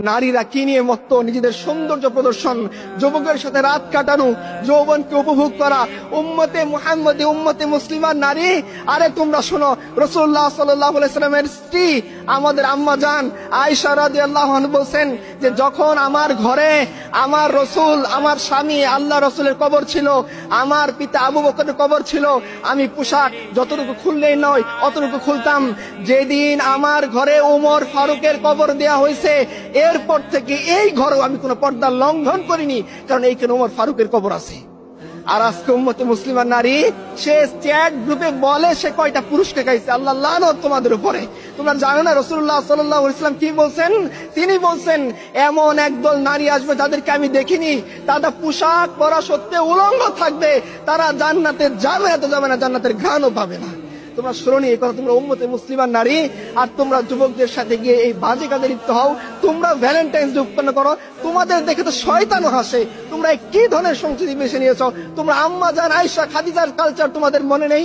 নারীরা কি নিয়ে মত্ত, নিজেদের সৌন্দর্য প্রদর্শন, যুবকের সাথে রাত কাটানো, যৌবনকে উপভোগ করা। উম্মতে মুহাম্মদী, উম্মতে মুসলিমার নারী, আরে তোমরা শোনো, রাসূলুল্লাহ সাল্লাল্লাহু আলাইহি ওয়াসাল্লামের স্ত্রী আমাদের আম্মা জান আয়েশা রাদিয়াল্লাহু আনহা বলেন যে যখন আমার ঘরে আমার রসুল, আমার স্বামী আল্লাহ রসুলের কবর ছিল, আমার পিতা আবু বকরের কবর ছিল, আমি পোশাক যতটুকু খুললেই নয় অতটুকু খুলতাম। যেদিন আমার ঘরে ওমর ফারুকের কবর দেয়া হয়েছে, এরপর থেকে এই ঘরেও আমি কোনো পর্দা লঙ্ঘন করিনি, কারণ এইখানে ওমর ফারুকের কবর আছে। আর আজকে উম্মতে মুসলিমার নারী, সে চ্যাট গ্রুপে বলে সে কয়টা পুরুষকে গাইছে, আল্লাহ লানত তোমাদের উপরে। তোমরা জানো না রাসূলুল্লাহ সাল্লাল্লাহু আলাইহি ওয়াসাল্লাম কি বলছেন? তিনি বলছেন এমন একদল নারী আসবে যাদেরকে আমি দেখিনি, তারা পোশাক পরা সত্ত্বেও উলঙ্গ থাকবে, তারা জান্নাতে যাবে না, তো যাবে না, জান্নাতের ঘ্রাণও পাবে না। তোমরা শুনোনি এই কথা? তোমরা উম্মতে মুসলিমার নারী, আর তোমরা যুবকদের সাথে গিয়ে এই বাজে কাজে লিপ্ত হও। তোমরা ভ্যালেন্টাইন্স ডে উৎপন্ন করো, তোমাদের দেখে তো শয়তানও হাসে। তোমরা কি ধরনের সংস্কৃতি বেছে নিয়েছো? তোমরা আম্মা জান আয়েশা খাদিজার কালচার তোমাদের মনে নেই?